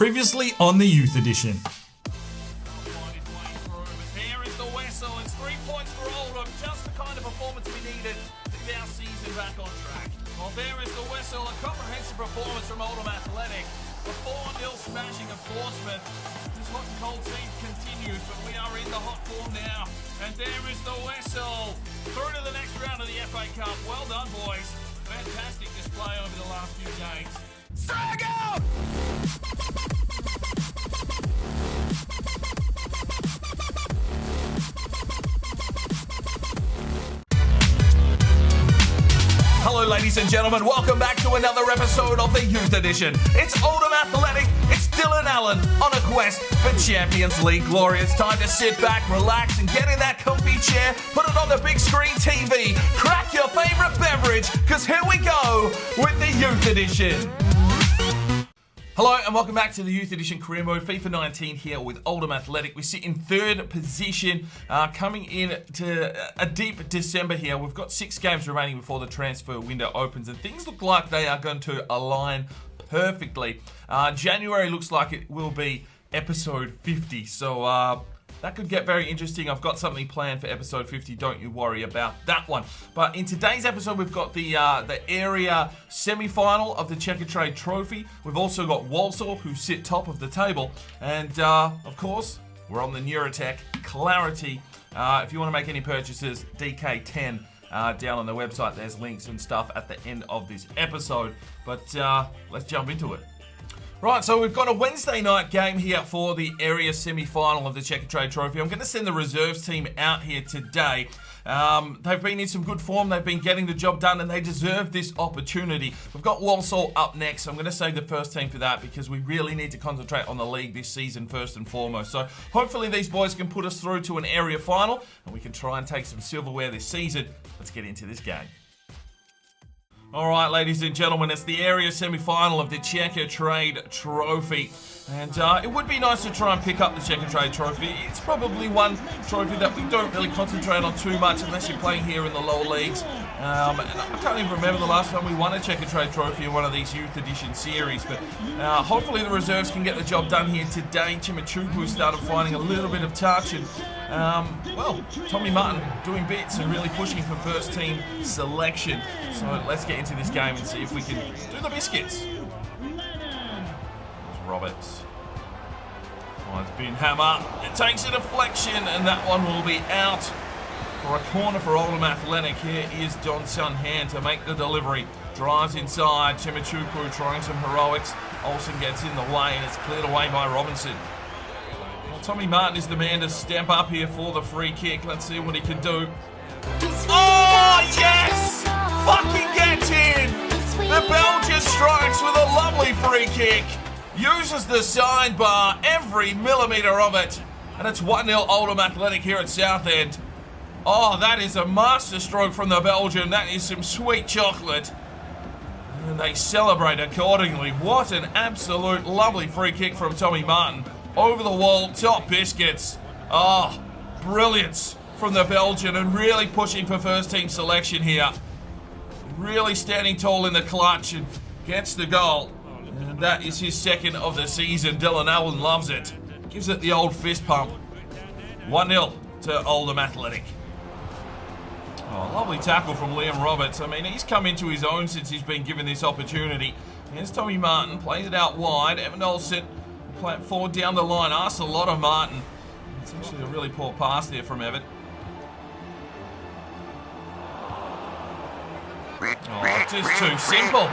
Previously on the Youth Edition. Here is the whistle. It's 3 points for Oldham. Just the kind of performance we needed to get our season back on track. Well, there is the whistle. A comprehensive performance from Oldham Athletic. A 4-0 smashing of Portsmouth. This hot and cold scene continues, but we are in the hot form now. And there is the whistle. Through to the next round of the FA Cup. Well done, boys. Fantastic display over the last few games. Strike out! Hello ladies and gentlemen, welcome back to another episode of the Youth Edition. It's Oldham Athletic, it's Dylan Allen on a quest for Champions League glory. It's time to sit back, relax and get in that comfy chair, put it on the big screen TV, crack your favourite beverage, because here we go with the Youth Edition. Hello and welcome back to the Youth Edition Career Mode, FIFA 19 here with Oldham Athletic. We sit in third position, coming in to a deep December here. We've got 6 games remaining before the transfer window opens and things look like they are going to align perfectly. January looks like it will be episode 50, so that could get very interesting. I've got something planned for episode 50. Don't you worry about that one. But in today's episode, we've got the area semi-final of the Checkatrade Trophy. We've also got Walsall, who sit top of the table. And, of course, we're on the Neuratech Clarity. If you want to make any purchases, DK10 down on the website. There's links and stuff at the end of this episode. But let's jump into it. Right, so we've got a Wednesday night game here for the area semi-final of the Checkatrade Trophy. I'm going to send the reserves team out here today. They've been in some good form, they've been getting the job done, and they deserve this opportunity. We've got Walsall up next. I'm going to save the first team for that because we really need to concentrate on the league this season first and foremost. So hopefully these boys can put us through to an area final, and we can try and take some silverware this season. Let's get into this game. All right, ladies and gentlemen, it's the area semi-final of the Checkatrade Trophy. And it would be nice to try and pick up the Checkatrade Trophy. It's probably one trophy that we don't really concentrate on too much unless you're playing here in the lower leagues. And I can't even remember the last time we won a Checkatrade Trophy in one of these Youth Edition series. But hopefully the reserves can get the job done here today. Chimichuku started finding a little bit of touch. And, well, Tommy Martin doing bits and really pushing for first team selection. So let's get into this game and see if we can do the biscuits. Roberts finds Binhammer. It takes a deflection and that one will be out for a corner for Oldham Athletic. Here is Don Sunhan to make the delivery. Drives inside. Chimichuku trying some heroics. Olsen gets in the way and it's cleared away by Robinson. Well, Tommy Martin is the man to step up here for the free kick. Let's see what he can do. Oh, yes! Fucking gets in! The Belgian strikes with a lovely free kick. Uses the sidebar, every millimetre of it. And it's 1-0 Oldham Athletic here at Southend. Oh, that is a masterstroke from the Belgian. That is some sweet chocolate. And they celebrate accordingly. What an absolute lovely free kick from Tommy Martin. Over the wall, top biscuits. Oh, brilliance from the Belgian and really pushing for first team selection here. Really standing tall in the clutch and gets the goal. And that is his second of the season. Dylan Allen loves it. Gives it the old fist pump. 1-0 to Oldham Athletic. Oh, lovely tackle from Liam Roberts. I mean, he's come into his own since he's been given this opportunity. Here's Tommy Martin. Plays it out wide. Evan Olsen playing forward down the line. Asks a lot of Martin. It's actually a really poor pass there from Evan. Oh, just too simple.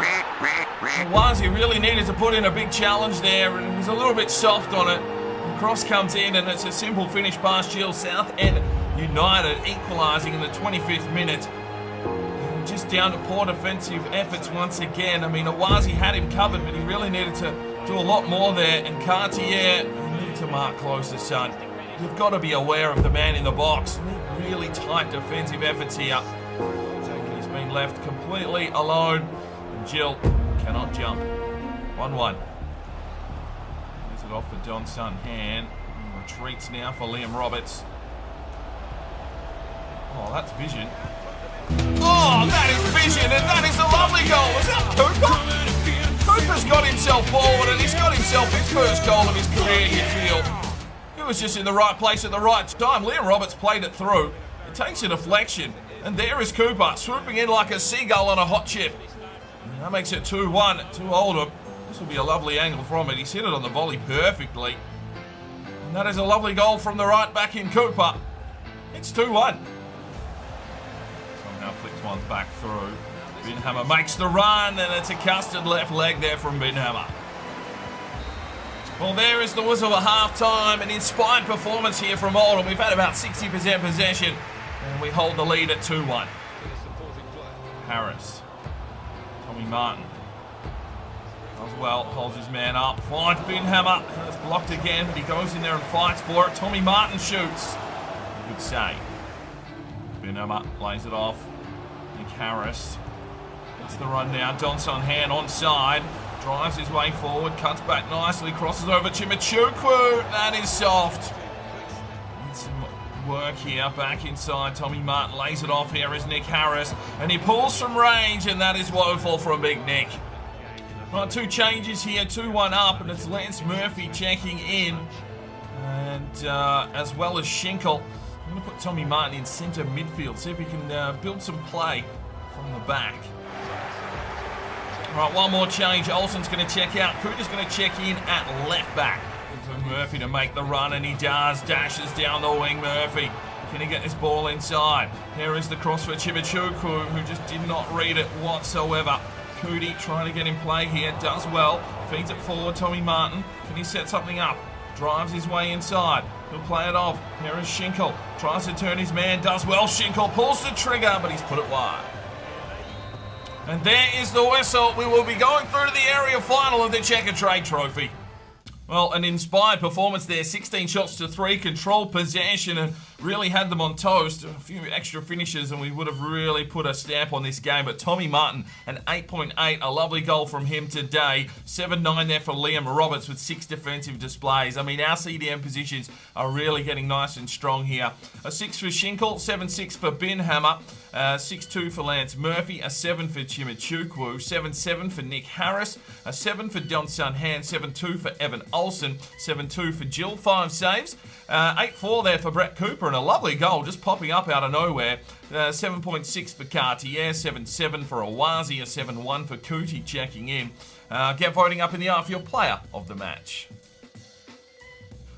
He really needed to put in a big challenge there, and he was a little bit soft on it. And cross comes in, and it's a simple finish past Gill. Southend United equalising in the 25th minute. And just down to poor defensive efforts once again. I mean, Awazi had him covered, but he really needed to do a lot more there. And Cartier, you need to mark closer, son. You've got to be aware of the man in the box. Really tight defensive efforts here. Been left completely alone, and Jill cannot jump. 1-1. There's it off for Don Sunhan. Retreats now for Liam Roberts. Oh, that's vision. Oh, that is vision, and that is a lovely goal. Is that Cooper? Cooper's got himself forward and he's got himself his first goal of his career, you feel. He was just in the right place at the right time. Liam Roberts played it through. It takes a deflection. And there is Cooper, swooping in like a seagull on a hot chip. And that makes it 2-1 to Oldham. This will be a lovely angle from it. He's hit it on the volley perfectly. And that is a lovely goal from the right back in Cooper. It's 2-1. Somehow flicks one back through. Binhammer makes the run, and it's a custard left leg there from Binhammer. Well, there is the whistle at half-time. An inspired performance here from Oldham. We've had about 60% possession, and we hold the lead at 2-1. Harris. Tommy Martin. Does well, holds his man up, finds Binhammer. It's blocked again, but he goes in there and fights for it. Tommy Martin shoots. Good save. Binhammer lays it off. Nick Harris. Gets the run down. Donson hand onside. Drives his way forward, cuts back nicely, crosses over Chimachukwu. That is soft. Needs some work here, back inside. Tommy Martin lays it off. Here is Nick Harris, and he pulls from range, and that is woeful from Big Nick. Right, two changes here, 2-1 up, and it's Lance Murphy checking in, and as well as Schinkel. I'm going to put Tommy Martin in centre midfield, see if he can build some play from the back. Right, one more change. Olsen's going to check out. Cooter's going to check in at left back. For Murphy to make the run, and he does. Dashes down the wing, Murphy. Can he get this ball inside? Here is the cross for Chimachukwu, who just did not read it whatsoever. Cootie trying to get in play here. Does well. Feeds it forward. Tommy Martin. Can he set something up? Drives his way inside. He'll play it off. Here is Schinkel. Tries to turn his man. Does well. Schinkel pulls the trigger, but he's put it wide. And there is the whistle. We will be going through to the area final of the Checkatrade Trophy. Well, an inspired performance there. 16 shots to 3, controlled possession, and really had them on toast. A few extra finishes, and we would have really put a stamp on this game. But Tommy Martin, an 8.8, a lovely goal from him today. 7-9 there for Liam Roberts with 6 defensive displays. I mean, our CDM positions are really getting nice and strong here. A 6 for Schinkel, 7-6 for Binhammer, 6-2 for Lance Murphy, a 7 for Chimachukwu, 7-7 for Nick Harris, a 7 for Donson Hand, 7-2 for Evan Olsen, 7-2 for Jill, 5 saves, 8-4 there for Brett Cooper, and a lovely goal just popping up out of nowhere. 7.6 for Cartier, 7-7 for Awazi, a 7-1 for Cootie checking in. Get voting up in the art for your player of the match.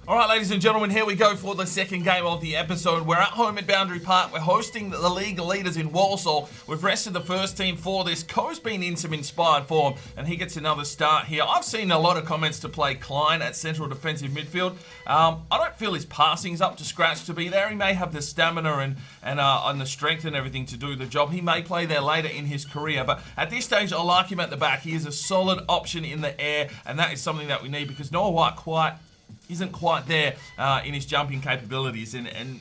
All right, ladies and gentlemen, here we go for the second game of the episode. We're at home at Boundary Park. We're hosting the league leaders in Walsall. We've rested the first team for this. Co's been in some inspired form, and he gets another start here. I've seen a lot of comments to play Klein at central defensive midfield. I don't feel his passing's up to scratch to be there. He may have the stamina and the strength and everything to do the job. He may play there later in his career, but at this stage, I like him at the back. He is a solid option in the air, and that is something that we need because Noah White isn't quite there in his jumping capabilities, and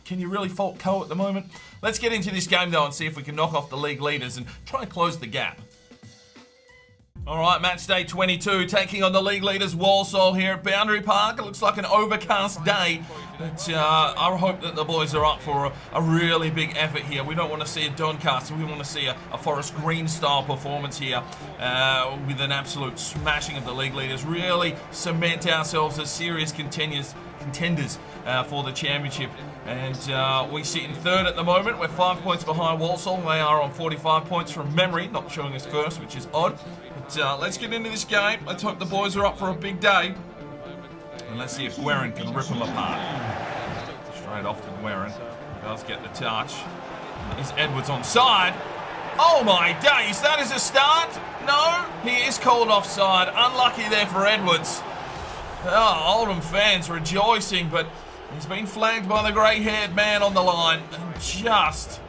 can you really fault Co at the moment? Let's get into this game though and see if we can knock off the league leaders and try and close the gap. Alright, match day 22, taking on the league leaders Walsall here at Boundary Park. It looks like an overcast day, but I hope that the boys are up for a really big effort here. We don't want to see a Doncaster, we want to see a Forest Green style performance here with an absolute smashing of the league leaders. Really cement ourselves as serious contenders for the championship. And we sit in third at the moment. We're 5 points behind Walsall. They are on 45 points from memory, not showing us first, which is odd. But let's get into this game. Let's hope the boys are up for a big day. And let's see if Guerin can rip them apart. Straight off to Guerin. Does get the touch. Is Edwards onside? Oh my days, that is a start. No, he is called offside. Unlucky there for Edwards. Oh, Oldham fans rejoicing, but he's been flagged by the grey-haired man on the line. And just,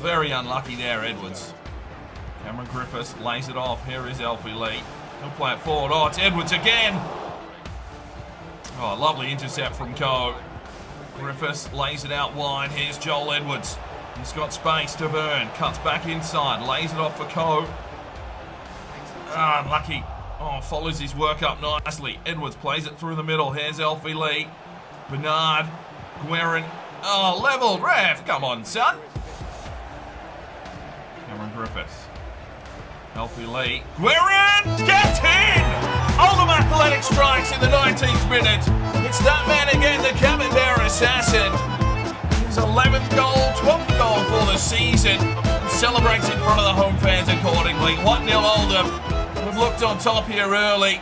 very unlucky there, Edwards. Cameron Griffiths lays it off. Here is Alfie Lee. He'll play it forward. Oh, it's Edwards again. Oh, lovely intercept from Co. Griffiths lays it out wide. Here's Joel Edwards. He's got space to burn. Cuts back inside. Lays it off for Co. Unlucky. Oh, follows his work up nicely. Edwards plays it through the middle. Here's Alfie Lee. Bernard. Guerin. Oh, leveled. Ref, come on, son. Cameron Griffiths. Alfie Lee. Guerin! Get in! Oldham Athletic strikes in the 19th minute. It's that man again, the Camembert assassin. His 11th goal, 12th goal for the season. And celebrates in front of the home fans accordingly. 1-0 Oldham. We've looked on top here early.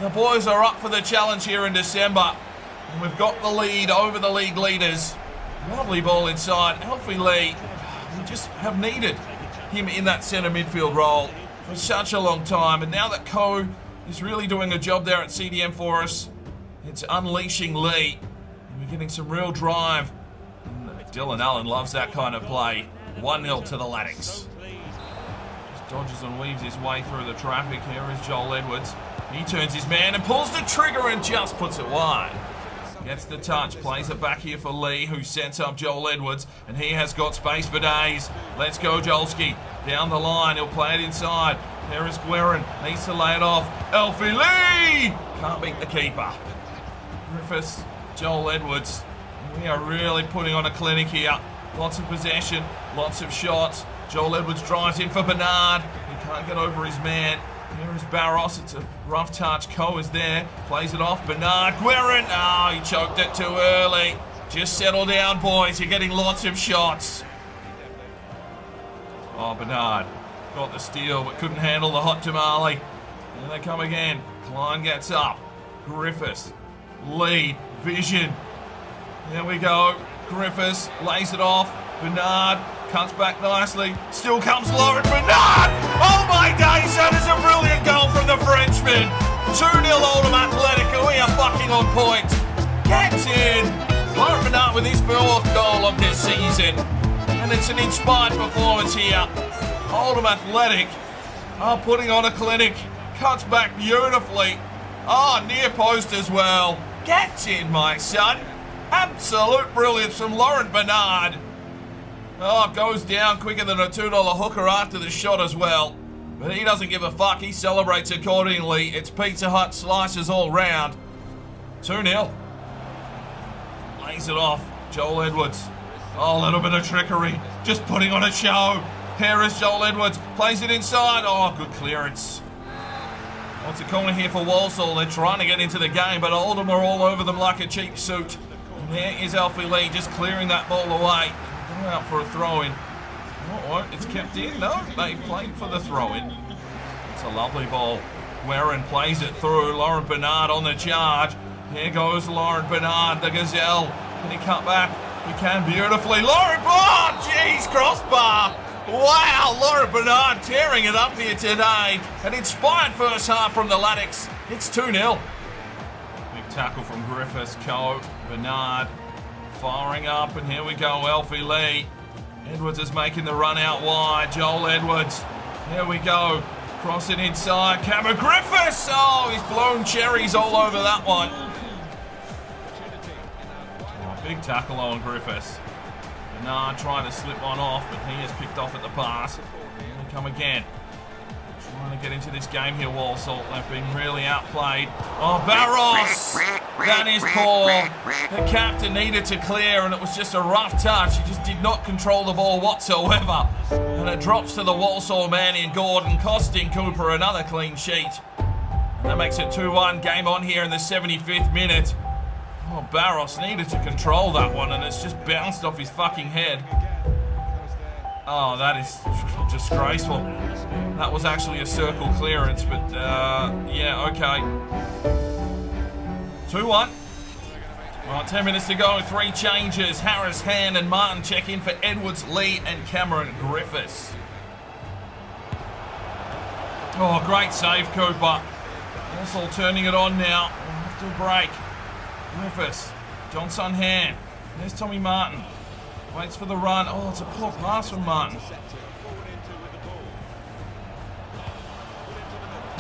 The boys are up for the challenge here in December. And we've got the lead over the league leaders. Lovely ball inside. Alfie Lee, we just have needed him in that centre midfield role for such a long time. And now that Coe is really doing a job there at CDM for us, it's unleashing Lee. And we're getting some real drive. And Dylan Allen loves that kind of play. 1-0 to the Latics. Just dodges and weaves his way through the traffic. Here is Joel Edwards. He turns his man and pulls the trigger and just puts it wide. Gets the touch, plays it back here for Lee, who sets up Joel Edwards, and he has got space for days. Let's go, Jolski. Down the line, he'll play it inside. There is Guerin, needs to lay it off. Alfie Lee! Can't beat the keeper. Griffiths, Joel Edwards. We are really putting on a clinic here. Lots of possession, lots of shots. Joel Edwards drives in for Bernard. He can't get over his man. Here is Barros. It's a rough touch. Coe is there. Plays it off. Bernard. Guerin. Oh, he choked it too early. Just settle down, boys. You're getting lots of shots. Oh, Bernard got the steal but couldn't handle the hot tamale. Here they come again. Klein gets up. Griffiths. Lead. Vision. There we go. Griffiths lays it off. Bernard cuts back nicely. Still comes Lauren Bernard. Oh my days, that is a brilliant goal from the Frenchman. 2-0 Oldham Athletic. We are fucking on point. Gets in. Lauren Bernard with his 4th goal of this season. And it's an inspired performance here. Oldham Athletic are putting on a clinic. Cuts back beautifully. Oh, near post as well. Gets in, my son. Absolute brilliance from Lauren Bernard. Oh, goes down quicker than a $2 hooker after the shot as well. But he doesn't give a fuck. He celebrates accordingly. It's Pizza Hut slices all round. 2-0. Lays it off. Joel Edwards. Oh, a little bit of trickery. Just putting on a show. Here is Joel Edwards. Plays it inside. Oh, good clearance. What's a corner here for Walsall? They're trying to get into the game, but Oldham are all over them like a cheap suit. And there is Alfie Lee just clearing that ball away. Going out for a throw-in. Oh, it's kept in. No, they played for the throw-in. It's a lovely ball. Guerin plays it through. Lauren Bernard on the charge. Here goes Lauren Bernard, the Gazelle. Can he cut back? He can beautifully. Lauren, oh, jeez, crossbar. Wow, Lauren Bernard tearing it up here today. An inspired first half from the Latics. It's 2-0. Big tackle from Griffiths, Coe, Bernard. Firing up, and here we go, Alfie Lee. Edwards is making the run out wide. Joel Edwards. Here we go. Cross it inside. Cameron Griffiths. Oh, he's blown cherries all over that one. Oh, big tackle on Griffiths. Bernard trying to slip one off, but he has picked off at the pass. Here we come again. Trying to get into this game here, Walsall. They've been really outplayed. Oh, Barros! That is poor. The captain needed to clear, and it was just a rough touch. He just did not control the ball whatsoever. And it drops to the Walsall man in Gordon, costing Cooper another clean sheet. And that makes it 2-1. Game on here in the 75th minute. Oh, Barros needed to control that one, and it's just bounced off his fucking head. Oh, that is disgraceful. That was actually a circle clearance, but yeah, okay. 2-1. Well, 10 minutes to go, 3 changes. Harris, Hand and Martin check in for Edwards, Lee and Cameron Griffiths. Oh, great save, Cooper. Also turning it on now. After a break. Griffiths, Johnson Hand. There's Tommy Martin. Waits for the run. Oh, it's a poor pass from Martin.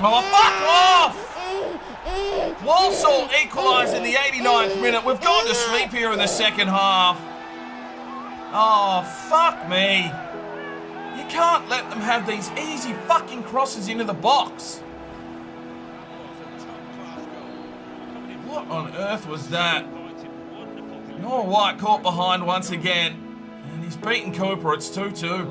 Oh, fuck off! Walsall equalised in the 89th minute. We've gone to sleep here in the second half. Oh, fuck me. You can't let them have these easy fucking crosses into the box. What on earth was that? Noah White caught behind once again. And he's beaten Cooper. It's 2-2.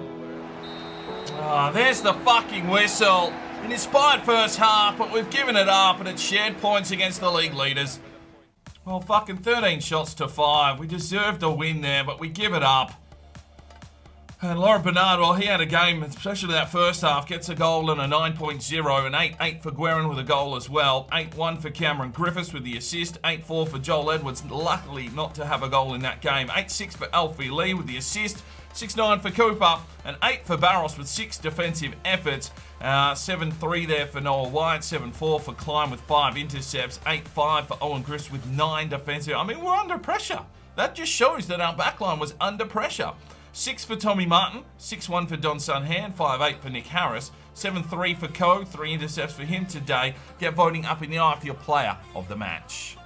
There's the fucking whistle. An inspired first half, but we've given it up and it's shared points against the league leaders. Well, fucking 13 shots to 5. We deserved a win there, but we give it up. And Laurent Bernard, well, he had a game, especially that first half, gets a goal and a 9.0, and 8-8 for Guerin with a goal as well. 8-1 for Cameron Griffiths with the assist. 8-4 for Joel Edwards, luckily not to have a goal in that game. 8-6 for Alfie Lee with the assist. 6-9 for Cooper, and 8 for Barros with 6 defensive efforts. 7-3 there for Noah White. 7-4 for Klein with 5 intercepts. 8-5 for Owen Griffiths with 9 defensive. I mean, we're under pressure. That just shows that our backline was under pressure. 6 for Tommy Martin, 6-1 for Don Sunhan, 5-8 for Nick Harris, 7-3 for Coe, 3 intercepts for him today. Get voting up in the eye for your player of the match.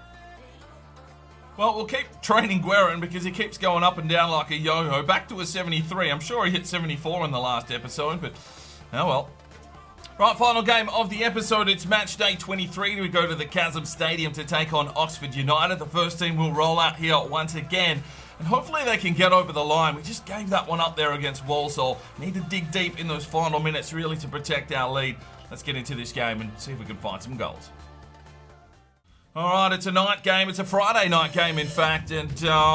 Well, we'll keep training Guerin because he keeps going up and down like a yo-yo. Back to a 73. I'm sure he hit 74 in the last episode, but oh well. Right, final game of the episode. It's match day 23. We go to the Chasm Stadium to take on Oxford United. The first team will roll out here once again. And hopefully they can get over the line. We just gave that one up there against Walsall. Need to dig deep in those final minutes really to protect our lead. Let's get into this game and see if we can find some goals. Alright, it's a night game. It's a Friday night game, in fact. And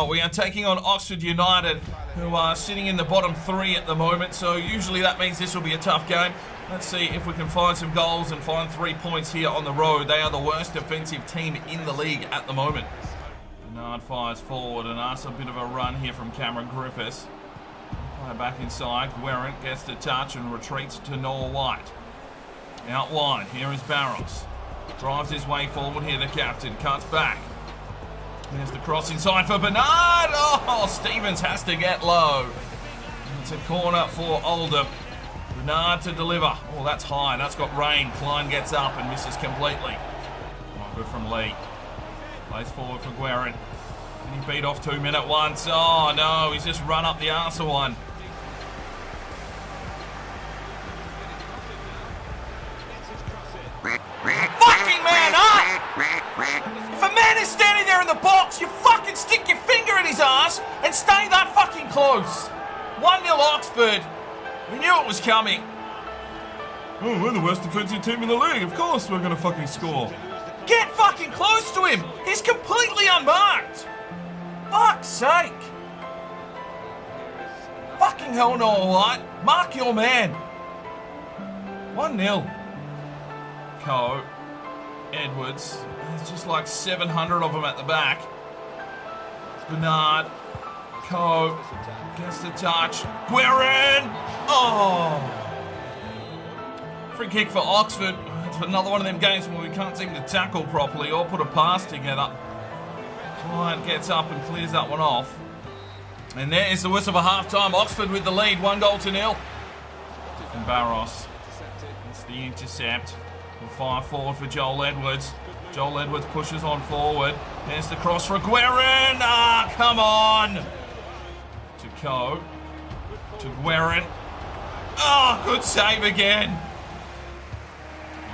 we are taking on Oxford United, who are sitting in the bottom 3 at the moment. So usually that means this will be a tough game. Let's see if we can find some goals and find 3 points here on the road. They are the worst defensive team in the league at the moment. Bernard fires forward and asks a bit of a run here from Cameron Griffiths. Play back inside. Guerin gets the touch and retreats to Noah White. Out wide, here is Barros. Drives his way forward here, the captain. Cuts back. There's the cross inside for Bernard. Oh, Stevens has to get low. It's a corner for Oldham. Bernard to deliver. Oh, that's high. That's got rain. Klein gets up and misses completely. Oh, good from Lee. Plays forward for Guerin. And he beat off 2 minute once. Oh, no. He's just run up the arse of one. Fucking man up! If a man is standing there in the box, you fucking stick your finger in his ass and stay that fucking close. 1-0 Oxford. We knew it was coming. Oh, we're the worst defensive team in the league. Of course we're going to fucking score. Get fucking close to him. He's completely unmarked. Fuck's sake. Fucking hell, Noah White. Mark your man. 1-0. Coe. Edwards. There's just like 700 of them at the back. Bernard. Coe. Gets the touch. Guerin. Oh. Free kick for Oxford. It's another one of them games where we can't seem to tackle properly or put a pass together. Client gets up and clears that one off. And there is the whistle for half-time. Oxford with the lead, 1-0. And Barros. It's the intercept. We'll fire forward for Joel Edwards. Joel Edwards pushes on forward. There's the cross for Guerin. Ah, come on. To Coe. To Guerin. Oh, good save again.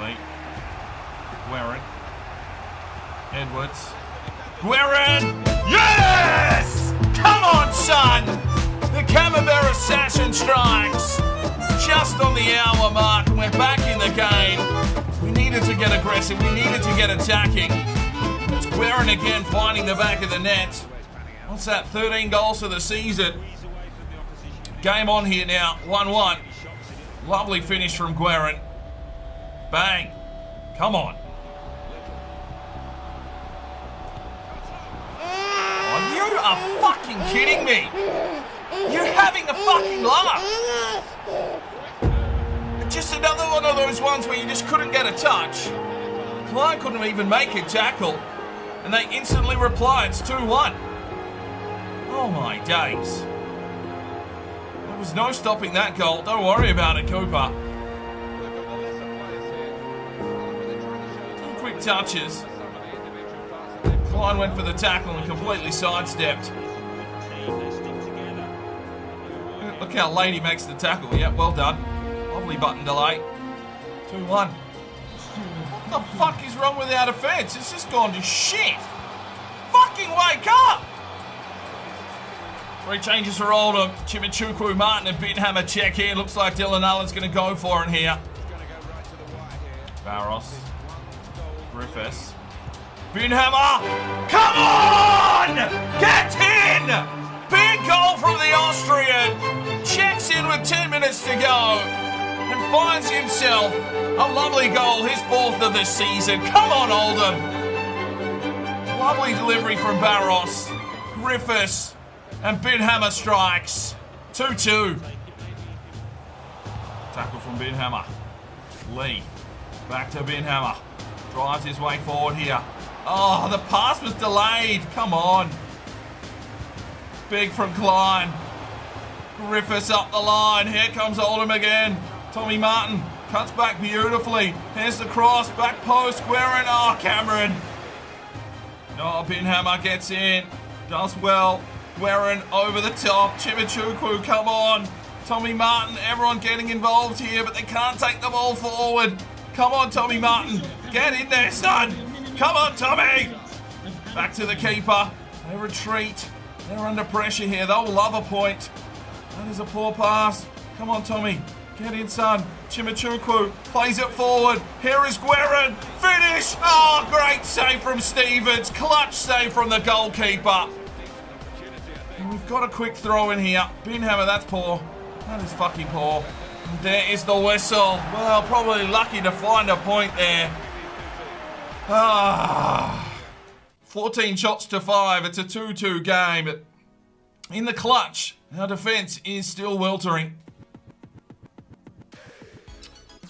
Lee. Guerin. Edwards. Guerin. Yes! Come on, son! The Camembert Assassin strikes. Just on the hour mark, and we're back in the game. We needed to get aggressive. We needed to get attacking. It's Guerin again finding the back of the net. What's that? 13 goals for the season. Game on here now. 1-1. Lovely finish from Guerin. Bang. Come on. Oh, you are fucking kidding me. You're having a fucking laugh. Just another one of those ones where you just couldn't get a touch. Klein couldn't even make a tackle. And they instantly reply, it's 2-1. Oh my days. There was no stopping that goal. Don't worry about it, Cooper. 2 quick touches. Klein went for the tackle and completely sidestepped. Look how late he makes the tackle. Yep, well done. Lovely button delay. 2-1. What the fuck is wrong with our defence? It's just gone to shit. Fucking wake up! Three changes for Oldham. Chimichukwu, Martin and Binhammer check in. Looks like Dylan Allen's going to go for it here. Barros. Griffiths. Binhammer! Come on! Get in! Big goal from the Austrian. Checks in with 10 minutes to go. And finds himself a lovely goal. His fourth of the season. Come on, Oldham. Lovely delivery from Barros. Griffiths. And Binhammer strikes. 2-2. Tackle from Binhammer. Lee. Back to Binhammer. Drives his way forward here. Oh, the pass was delayed. Come on. Big from Klein. Griffiths up the line. Here comes Oldham again. Tommy Martin cuts back beautifully. Here's the cross. Back post. Guerin. Oh, Cameron. Oh, Binhammer gets in. Does well. Guerin over the top. Chimichukwu, come on. Tommy Martin, everyone getting involved here, but they can't take the ball forward. Come on, Tommy Martin. Get in there, son. Come on, Tommy. Back to the keeper. They retreat. They're under pressure here. They'll love a point. That is a poor pass. Come on, Tommy. Get in, son. Chimichukwu plays it forward. Here is Guerin. Finish. Oh, great save from Stevens. Clutch save from the goalkeeper. And we've got a quick throw in here. Binhammer, that's poor. That is fucking poor. And there is the whistle. Well, probably lucky to find a point there. 14 shots to 5. It's a 2-2 game. But in the clutch, our defence is still weltering.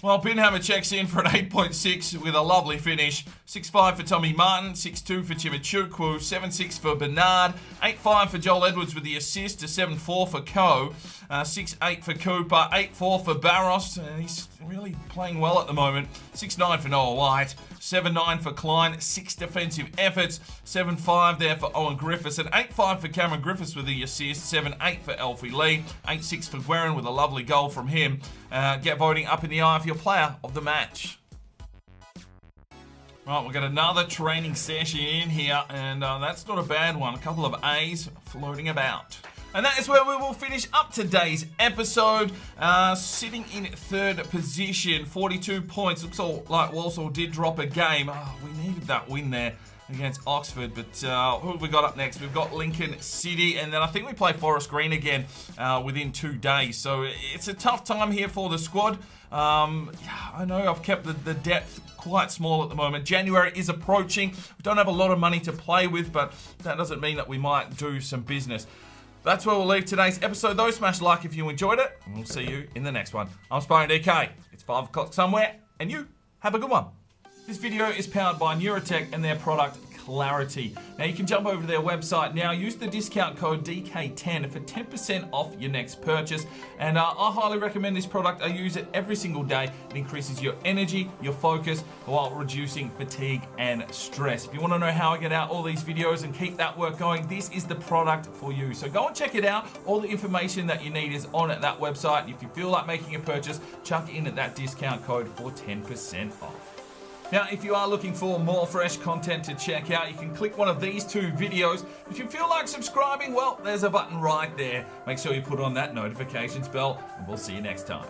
Well, Binhammer checks in for an 8.6 with a lovely finish. 6.5 for Tommy Martin, 6.2 for Chimichukwu, 7.6 for Bernard, 8.5 for Joel Edwards with the assist, a 7.4 for Coe, 6.8 for Cooper, 8.4 for Barros. He's really playing well at the moment. 6.9 for Noah White, 7.9 for Klein, 6 defensive efforts, 7.5 there for Owen Griffiths, and 8.5 for Cameron Griffiths with the assist, 7.8 for Elfie Lee, 8.6 for Guerin with a lovely goal from him. Get voting up in the eye for your player of the match. Right, we've got another training session in here, and that's not a bad one. A couple of A's floating about. And that is where we will finish up today's episode. Sitting in third position, 42 points. Looks like Walsall did drop a game. Oh, we needed that win there against Oxford. But who have we got up next? We've got Lincoln City, and then I think we play Forest Green again within 2 days. So it's a tough time here for the squad. I know I've kept the depth quite small at the moment. January is approaching. We don't have a lot of money to play with, but that doesn't mean that we might do some business. That's where we'll leave today's episode, though. Smash like if you enjoyed it, and we'll see you in the next one. I'm Sparring DK. It's 5 o'clock somewhere, and you have a good one. This video is powered by Neurotech and their product Clarity. Now you can jump over to their website now, use the discount code DK10 for 10% off your next purchase. And I highly recommend this product. I use it every single day. It increases your energy, your focus, while reducing fatigue and stress. If you want to know how I get out all these videos and keep that work going, this is the product for you. So go and check it out. All the information that you need is on that website. If you feel like making a purchase, chuck in at that discount code for 10% off. Now, if you are looking for more fresh content to check out, you can click one of these 2 videos. If you feel like subscribing, well, there's a button right there. Make sure you put on that notifications bell, and we'll see you next time.